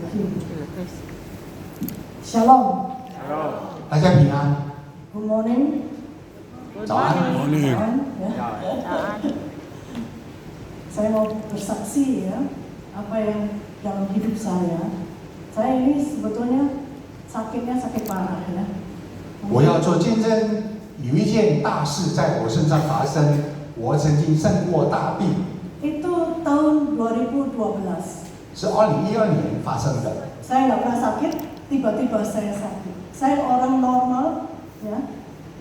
Thank you. Shalom. 大家平安。 Good morning. 早安。 早安, ya. Saya mau bersaksi ya, apa yang dalam hidup saya. Saya ini sebetulnya sakitnya sakit parah ya. 我要做见证，有一件大事在我身上发生，我曾经生过大病， Itu tahun 2012. 是2012年发生的。 Saya nggak pernah sakit, tiba-tiba saya sakit. Saya orang normal ya,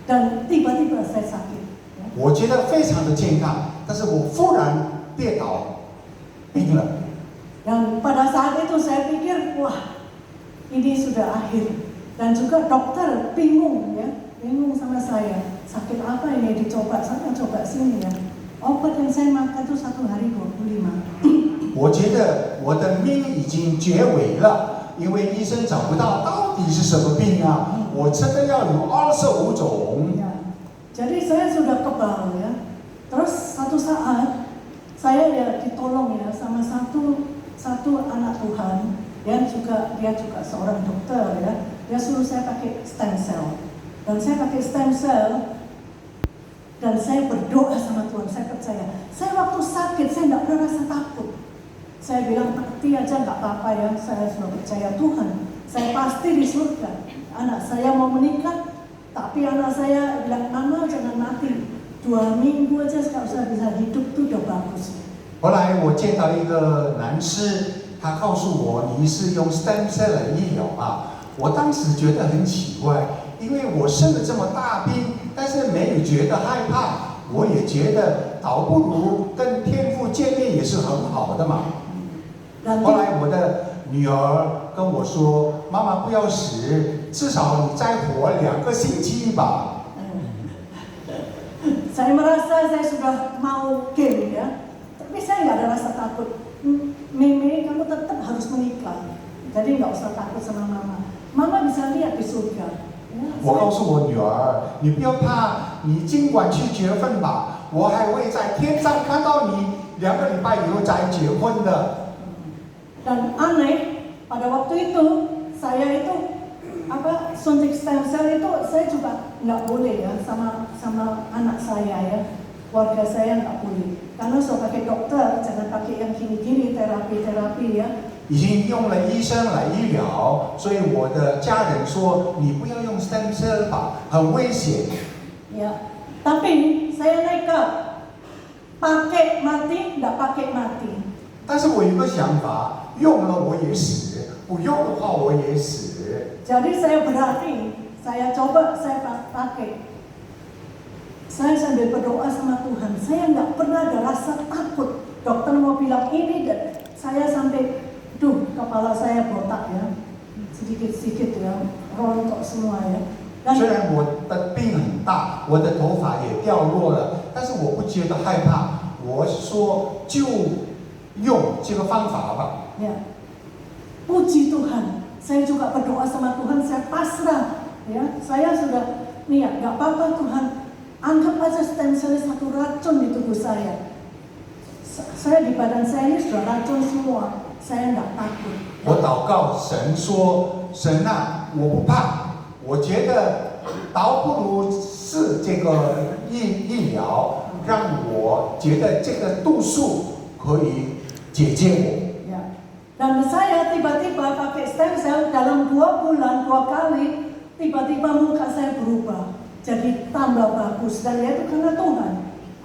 dan tiba-tiba saya sakit. Ya. 我觉得非常的健康，但是我忽然跌倒，病了。 Dan pada saat itu saya pikir, wah ini sudah akhir. Dan juga dokter bingung ya, bingung sama saya. Sakit apa ini dicoba sana coba sini ya. Obat yang saya makan itu 1 hari 25. 我觉得我的命已经绝尾了，因为医生找不到到底是什么病啊。我这个要有25种。 Ya. Jadi saya sudah kebal ya. Terus satu saat saya ya ditolong ya sama satu anak Tuhan. Dia juga seorang dokter ya. Dia suruh saya pakai stem cell. Dan saya pakai stem cell. Dan saya berdoa sama Tuhan, saya percaya. Saya waktu sakit, saya nggak pernah rasa takut. Saya bilang, mati aja nggak apa-apa ya, saya sudah percaya Tuhan. Saya pasti di surga. Anak saya mau menikah, tapi anak saya bilang, Mama jangan mati. 2 minggu aja nggak usah bisa hidup tuh udah bagus. 后来我见到一个男士，他告诉我你是用 stem cell 来医疗啊。我当时觉得很奇怪，因为我生了这么大病，但是没有觉得害怕，我也觉得倒不如跟天父见面也是很好的嘛。后来我的女儿跟我说：“妈妈不要死，至少你再活2个星期吧。” Saya merasa saya sudah mau game ya, tapi saya nggak ada rasa takut. Meme, kamu tetap harus menikah, jadi nggak usah takut sama mama. Mama bisa lihat di surga. 我告诉我女儿，你不要怕，你尽管去结婚吧，我还会在天上看到你，2个礼拜以后才结婚的。 Dan aneh, pada waktu itu saya itu suntik stem cell itu saya juga nggak boleh ya sama anak saya ya, keluarga saya nggak boleh. Karena saya pakai dokter, jangan pakai yang gini-gini terapi ya. 已经用了医生来医疗，所以我的家人说你不要用 stem cell 吧，很危险。 Ya, tapi saya nekat pakai mati, nggak pakai mati. 但是我有个想法，用了我也死，不用的话我也死。 Jadi saya berani, saya coba saya pakai. Saya sambil berdoa sama Tuhan, saya nggak pernah ada rasa takut. Dokter mau bilang ini dan saya sampai kepala saya botak ya, sedikit-sedikit ya, rontok semua ya. 虽然我的病很大，我的头发也掉落了，但是我不觉得害怕。我说就用这个方法吧。 Ya, puji Tuhan. Saya juga berdoa sama Tuhan, saya pasrah. Ya, saya sudah niat, nggak apa-apa Tuhan. Anggap aja stem cell satu racun di tubuh saya. Saya di badan saya ini sudah racun semua. Saya nggak takut. 我祷告神说：“神啊，我不怕，我觉得倒不如是这个医疗，让我觉得这个度数可以解决我。” Ya. Dan saya tiba-tiba pakai stem cell dalam 2 bulan 2 kali, tiba-tiba muka saya berubah, jadi tambah bagus. Dan itu karena Tuhan.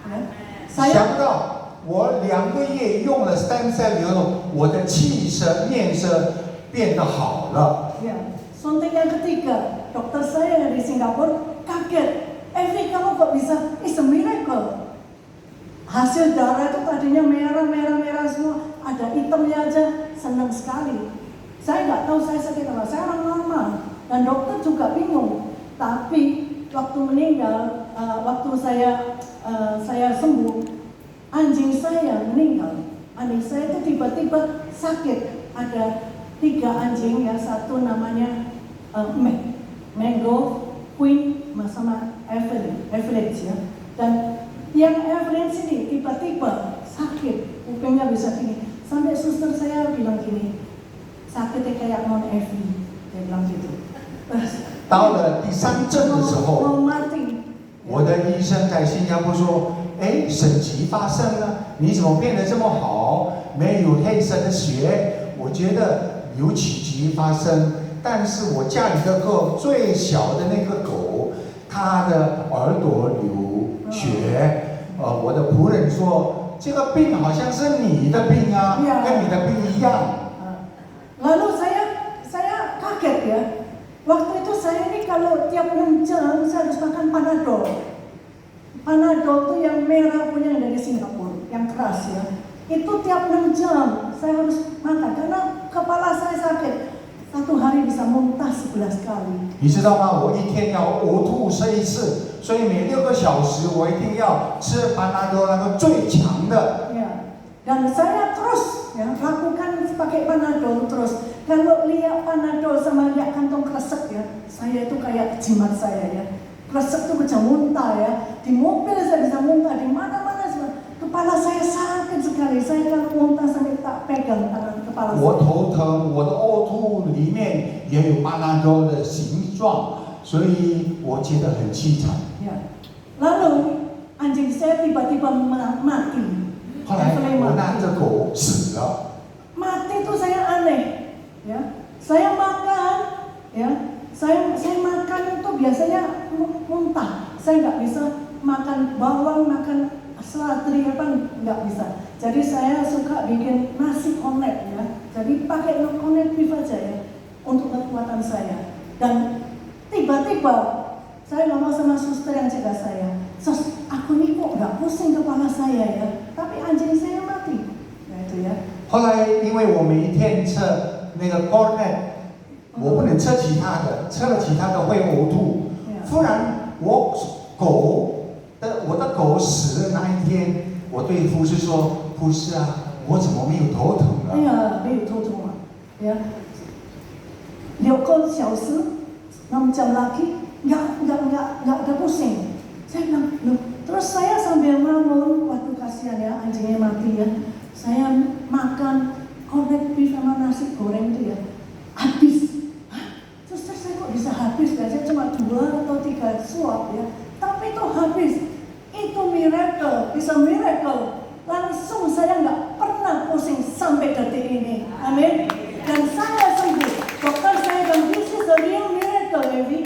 Ya. 想不到。 我2个月用了 stem cell 以后，我的气色、面色变得好了。 Ya, suntik yang ketiga, dokter saya di Singapura kaget. Evi, kamu kok bisa? It's a miracle. Hasil darah itu tadinya merah semua, ada hitamnya aja, senang sekali. Saya nggak tahu saya sakit apa, saya orang normal. Dan dokter juga bingung. Tapi waktu meninggal, waktu saya sembuh, anjing saya meninggal. Anjing saya itu tiba-tiba sakit. Ada 3 anjing ya, satu namanya Mango, Queen, sama Evelyn ya. Dan yang Evelyn sini tiba-tiba sakit, kupingnya bisa gini. Sampai suster saya bilang gini, sakitnya kayak non Evi, dia bilang gitu. 到了第3症的时候， mau mati. 我的医生在新加坡说：“哎，省级发生了，你怎么变得这么好？没有黑色的血，我觉得有奇迹发生。但是我家里的狗最小的那个狗，它的耳朵流血。我的仆人说，这个病好像是你的病啊，跟你的病一样。” Lalu saya kaget ya. Waktu itu saya ini kalau tiap 6 jam saya harus makan Panadol. Panadol itu yang merah punya dari Singapura, yang keras ya. Itu tiap 6 jam saya harus makan karena kepala saya sakit. 1 hari bisa muntah 11 kali. 你知道吗？我一天要呕吐1次，所以每6个小时我一定要吃Panadol那个最强的。 Ya. Dan saya terus ya lakukan pakai Panadol terus. Kalau lihat Panadol sama lihat kantong kresek ya, saya itu kayak jimat saya ya. Kresek itu bisa muntah ya. Di mobil saya bisa muntah, di mana-mana kepala saya sakit sekali. Saya kalau muntah sampai tak pegang tangan kepala saya. 我头疼，我的呕吐里面也有Panadol的形状，所以我觉得很凄惨。 Ya. Lalu anjing saya tiba-tiba mati. 后来我那只狗死了。 Mati itu saya aneh. Ya, saya makan, ya, saya makan itu biasanya muntah. Saya nggak bisa makan bawang, makan seledri apa nggak bisa. Jadi saya suka bikin nasi konek ya. Jadi pakai konek beef aja ya untuk kekuatan saya. Dan tiba-tiba saya ngomong sama suster yang jaga saya, "Sus, aku nih kok nggak pusing kepala saya ya, tapi anjing saya mati." Ya itu ya. 后来因为我每一天测那个 Cornet， 我不能测其他的，测了其他的会呕吐。忽然我的狗死的那一天，我对护士说：“护士啊，我怎么没有头疼了？” 哎呀，没有头痛啊，ya. 6 个小时 6 jam lagi nggak ada pusing. Saya bilang, loh, terus saya sambil ngomong, waktu kasihan ya anjingnya mati ya. Saya makan corned beef sama nasi goreng itu ya, habis. Hah? Terus saya kok bisa habis? Biasanya cuma 2 atau 3 suap ya, tapi itu habis. Itu miracle, bisa miracle. Langsung saya nggak pernah pusing sampai detik ini. Amin. Dan saya sembuh. Dokter saya bilang, this is a real miracle, Evi.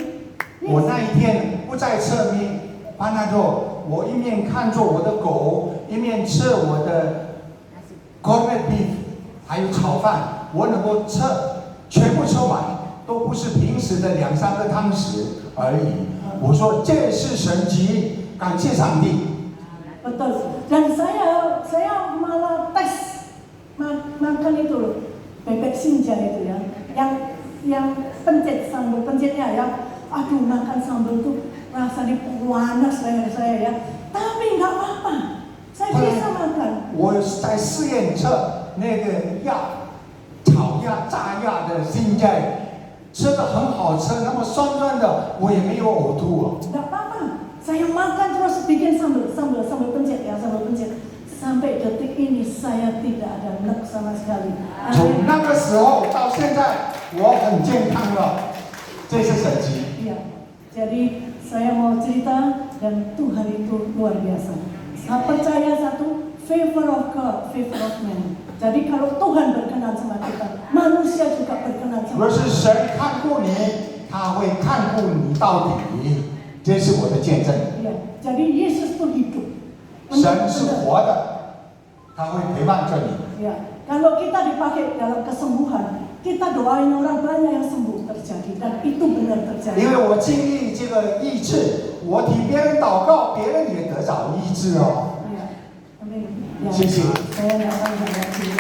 我那一天不再侧面Panadol，我一面看着我的狗，一面吃我的 corned beef， 还有炒饭，我能够全部吃完，都不是平时的2、3个汤匙而已。我说这是神迹，感谢上帝。 Betul. Dan saya malah tes makan itu loh, bebek sinja itu ya, yang pencet sambal pencetnya ya. Aduh, makan sambal tuh rasanya panas leher saya ya. Tapi nggak apa-apa, saya bisa makan. 我在试验测那个炒鸭、炸鸭的心菜，吃的很好吃，那么酸酸的，我也没有呕吐。 Nggak apa-apa, saya makan terus bikin sambal pencet ya, sambal pencet. Sampai detik ini saya tidak ada nek sama sekali. 从那个时候到现在，我很健康了，这是神迹。 Iya, jadi saya mau cerita dan Tuhan itu luar biasa. Saya percaya satu, favor of God, favor of man. Jadi kalau Tuhan berkenan sama kita, manusia juga berkenan 如 sama 果 kita. 是神看顾你，他会看顾你到底，这是我的见证。 Iya, jadi Yesus itu hidup. 神是活的，他会陪伴着你。 Ya, kalau kita dipakai dalam kesembuhan, kita doain orang banyak yang sembuh terjadi dan itu benar 因 terjadi. 为我经历这个医治，我替别人祷告，别人也得着医治哦。 Ya, amin. Ya, Sisi. saya nggak tahu lagi.